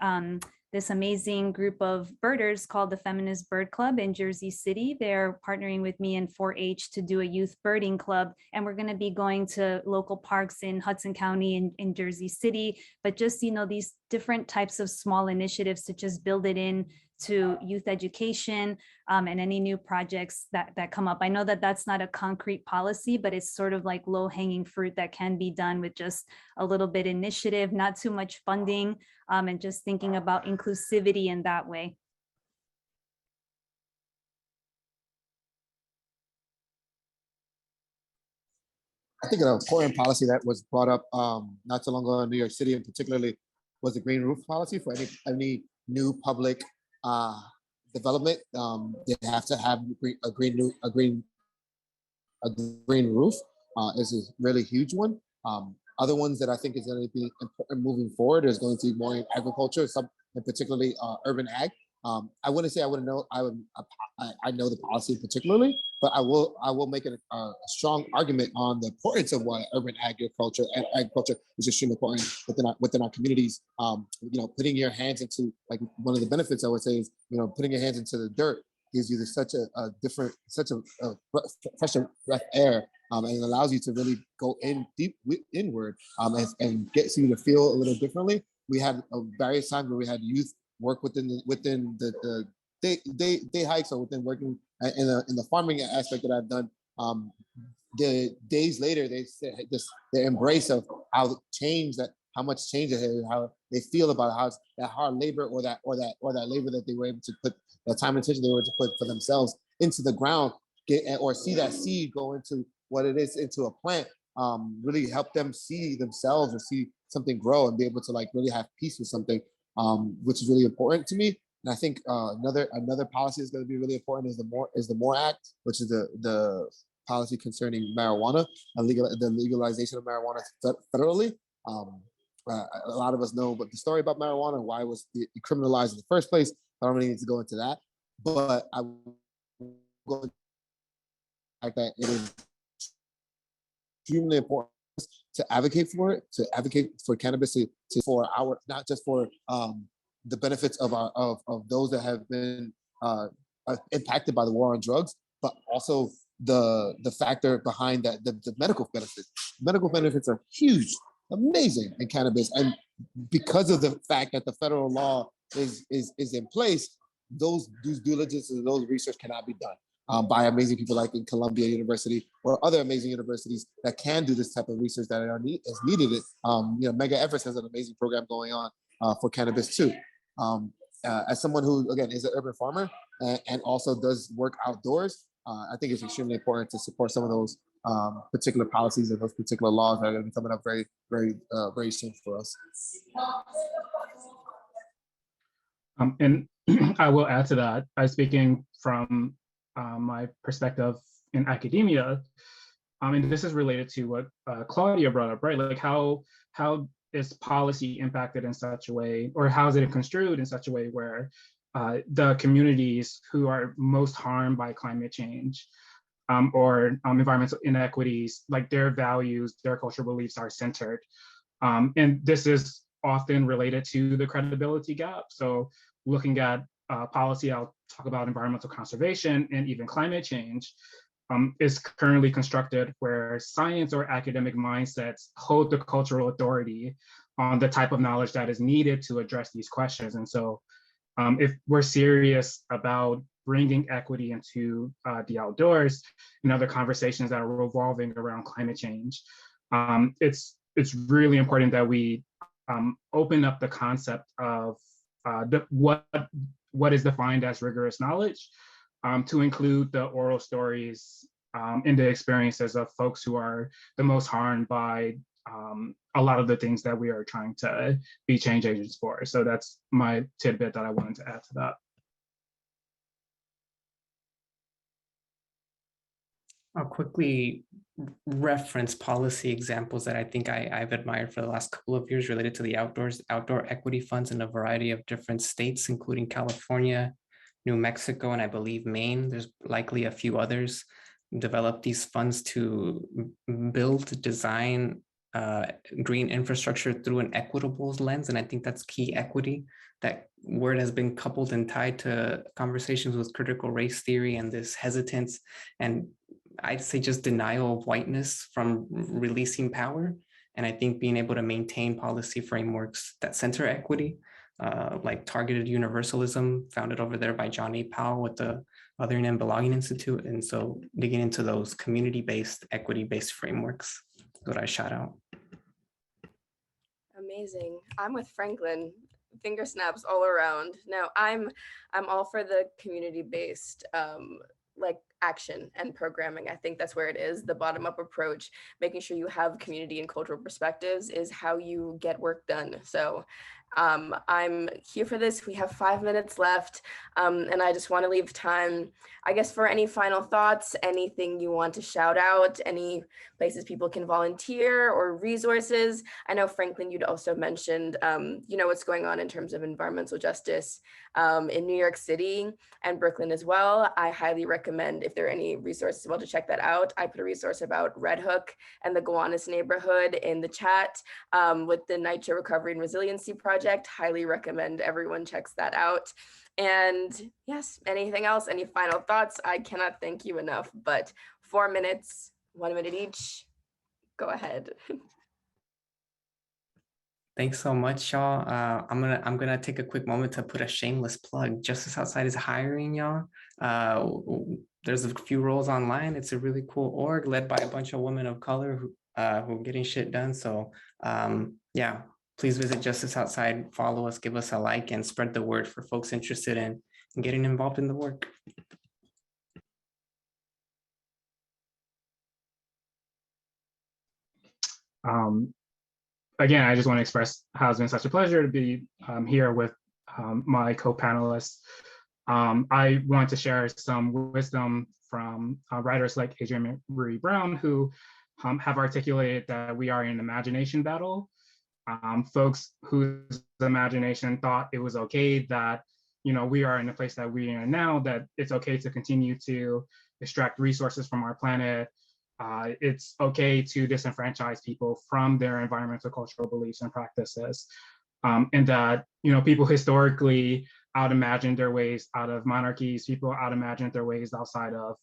this amazing group of birders called the Feminist Bird Club in Jersey City. They're partnering with me in 4-H to do a youth birding club. And we're gonna be going to local parks in Hudson County in Jersey City, but just, these different types of small initiatives to just build it in to youth education and any new projects that come up. I know that that's not a concrete policy, but it's sort of like low-hanging fruit that can be done with just a little bit initiative, not too much funding, and just thinking about inclusivity in that way. I think an important policy that was brought up not too long ago in New York City, and particularly, was the green roof policy for any new public development. They have to have a green roof. Is a really huge one. Other ones that I think is going to be important moving forward is going to be more in agriculture, and particularly urban ag. I wouldn't say I wouldn't know. I know the policy particularly, but I will make a strong argument on the importance of why urban agriculture and agriculture is extremely important within our communities. Putting your hands into, like, one of the benefits I would say is, putting your hands into the dirt gives you such a fresh breath air, and it allows you to really go deep inward, and gets you to feel a little differently. We had various times where we had youth work within the day hikes, or within working in the farming aspect that I've done. The days later, they said just the embrace of how much change it had, how they feel about how that hard labor or that labor that they were able to put, that time and attention they were able to put for themselves into the ground, or see that seed go into what it is, into a plant, really help them see themselves or see something grow and be able to, like, really have peace with something, which is really important to me. And I think another policy is going to be really important is the MORE Act, which is the policy concerning marijuana and the legalization of marijuana federally. A lot of us know but the story about marijuana and why it was criminalized in the first place. I don't really need to go into that, but I will go into that it is extremely important to advocate for it, to advocate for cannabis, for our, not just for the benefits of those that have been impacted by the war on drugs, but also the factor behind that, the medical benefits. Medical benefits are huge, amazing in cannabis, and because of the fact that the federal law is in place, those due diligence and those research cannot be done by amazing people like in Columbia University or other amazing universities that can do this type of research that is needed. Mega Everest has an amazing program going on for cannabis too. As someone who, again, is an urban farmer and also does work outdoors, I think it's extremely important to support some of those particular policies and those particular laws that are going to be coming up very soon for us. And I will add to that, speaking from my perspective in academia, and this is related to what Claudia brought up, right? Like how is policy impacted in such a way, or how is it construed in such a way where the communities who are most harmed by climate change or environmental inequities, like their values, their cultural beliefs are centered. And this is often related to the credibility gap. So looking at policy, I'll talk about environmental conservation and even climate change, is currently constructed where science or academic mindsets hold the cultural authority on the type of knowledge that is needed to address these questions. And so if we're serious about bringing equity into the outdoors and other conversations that are revolving around climate change, it's really important that we open up the concept of what is defined as rigorous knowledge, to include the oral stories and the experiences of folks who are the most harmed by a lot of the things that we are trying to be change agents for. So that's my tidbit that I wanted to add to that. I'll quickly reference policy examples that I think I've admired for the last couple of years related to the outdoor equity funds in a variety of different states, including California, New Mexico, and I believe Maine. There's likely a few others. Develop these funds to build, design green infrastructure through an equitable lens. And I think that's key equity. That word has been coupled and tied to conversations with critical race theory and this hesitance, and I'd say just denial of whiteness from releasing power. And I think being able to maintain policy frameworks that center equity, like targeted universalism, founded over there by John A. Powell with the Othering and Belonging Institute. And so digging into those community-based, equity-based frameworks is what I shout out. Amazing. I'm with Franklin. Finger snaps all around. No, I'm all for the community-based like action and programming. I think that's where it is. The bottom-up approach, making sure you have community and cultural perspectives is how you get work done. So I'm here for this. We have 5 minutes left, and I just want to leave time, I guess, for any final thoughts, anything you want to shout out, any places people can volunteer or resources. I know, Franklin, you'd also mentioned, what's going on in terms of environmental justice in New York City and Brooklyn as well. I highly recommend, if there are any resources, well, to check that out. I put a resource about Red Hook and the Gowanus neighborhood in the chat with the Nitro Recovery and Resiliency Project. Highly recommend everyone checks that out. And yes, anything else, any final thoughts? I cannot thank you enough, but 4 minutes, 1 minute each. Go ahead. Thanks so much, y'all. I'm gonna take a quick moment to put a shameless plug. Justice Outside is hiring, y'all. There's a few roles online. It's a really cool org led by a bunch of women of color who are getting shit done. So yeah, please visit Justice Outside, follow us, give us a like, and spread the word for folks interested in getting involved in the work. Again, I just want to express how it's been such a pleasure to be here with my co-panelists. I want to share some wisdom from writers like Adrienne Maree Brown, who have articulated that we are in an imagination battle. Folks whose imagination thought it was okay that, we are in the place that we are in now, that it's okay to continue to extract resources from our planet. It's okay to disenfranchise people from their environmental cultural beliefs and practices. And that, people historically out-imagined their ways out of monarchies, people out-imagined their ways outside of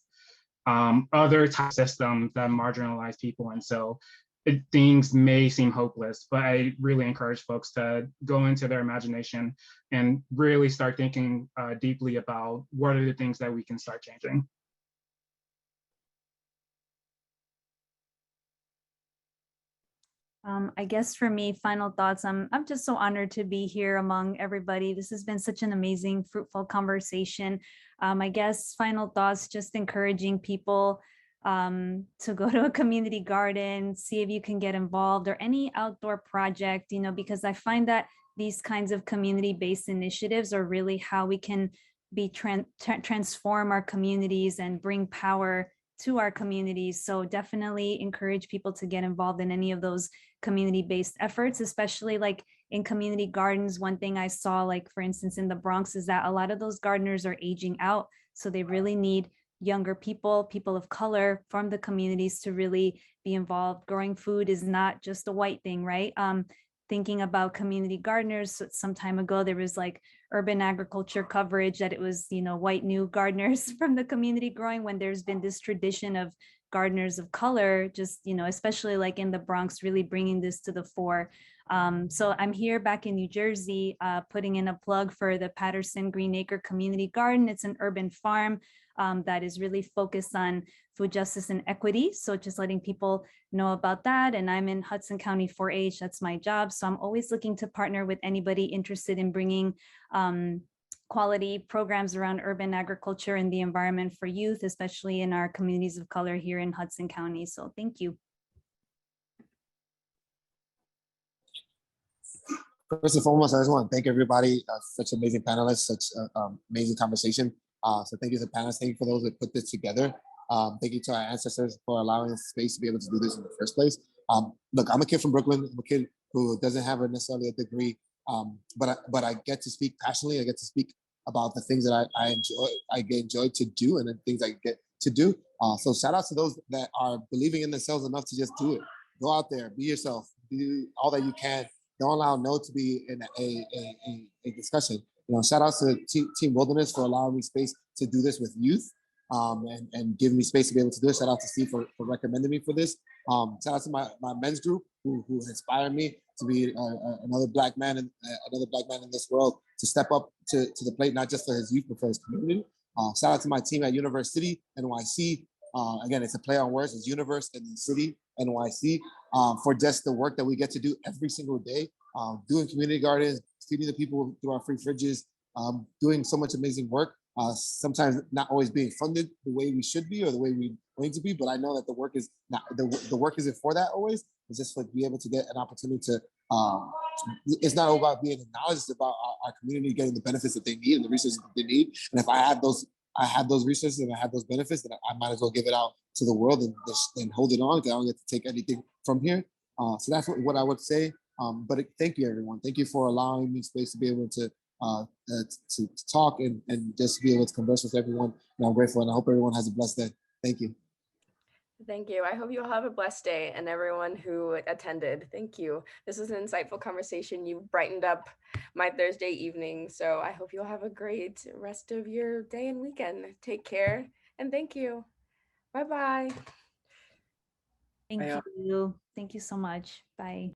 other type systems that marginalize people. And so things may seem hopeless, but I really encourage folks to go into their imagination and really start thinking deeply about what are the things that we can start changing. I guess for me, final thoughts, I'm just so honored to be here among everybody. This has been such an amazing, fruitful conversation. I guess final thoughts, just encouraging people to go to a community garden, see if you can get involved, or any outdoor project, because I find that these kinds of community-based initiatives are really how we can transform our communities and bring power to our communities. So definitely encourage people to get involved in any of those community-based efforts, especially like in community gardens. One thing I saw, like for instance, in the Bronx, is that a lot of those gardeners are aging out. So they really need younger people of color from the communities to really be involved. Growing food is not just a white thing, right? Thinking about community gardeners, some time ago, there was like urban agriculture coverage that it was, white new gardeners from the community growing, when there's been this tradition of gardeners of color, just, especially like in the Bronx, really bringing this to the fore. So I'm here back in New Jersey, putting in a plug for the Patterson Greenacre Community Garden. It's an urban farm that is really focused on food justice and equity. So just letting people know about that. And I'm in Hudson County 4-H, that's my job. So I'm always looking to partner with anybody interested in bringing quality programs around urban agriculture and the environment for youth, especially in our communities of color here in Hudson County. So thank you. First and foremost, I just want to thank everybody, such amazing panelists, such amazing conversation. So thank you to the panelists, thank you for those that put this together. Thank you to our ancestors for allowing us space to be able to do this in the first place. Look, I'm a kid from Brooklyn. I'm a kid who doesn't have necessarily a degree, but I get to speak passionately. I get to speak about the things that I enjoy. I get enjoyed to do, and the things I get to do. So shout out to those that are believing in themselves enough to just do it. Go out there, be yourself, do all that you can. Don't allow no to be in a discussion. Shout out to Team Wilderness for allowing me space to do this with youth, and giving me space to be able to do it. Shout out to Steve for recommending me for this. Shout out to my men's group who inspired me to be another black man in this world, to step up to the plate, not just for his youth, but for his community. Shout out to my team at University NYC. Again, it's a play on words. It's Universe and then City NYC, for just the work that we get to do every single day, doing community gardens, feeding the people through our free fridges, doing so much amazing work. Sometimes not always being funded the way we should be or the way we need to be, but I know that the work is not the work isn't for that always. It's just like be able to get an opportunity to. It's not about being acknowledged. It's about our community getting the benefits that they need and the resources that they need. And if I have those resources and I have those benefits, then I might as well give it out to the world and hold it on, because I don't get to take anything from here. So that's what I would say. But thank you, everyone. Thank you for allowing me space to be able to talk and just be able to converse with everyone. And I'm grateful, and I hope everyone has a blessed day. Thank you. Thank you. I hope you all have a blessed day, and everyone who attended. Thank you. This was an insightful conversation. You brightened up my Thursday evening. So I hope you'll have a great rest of your day and weekend. Take care, and thank you. Bye-bye. Thank you. Thank you so much. Bye.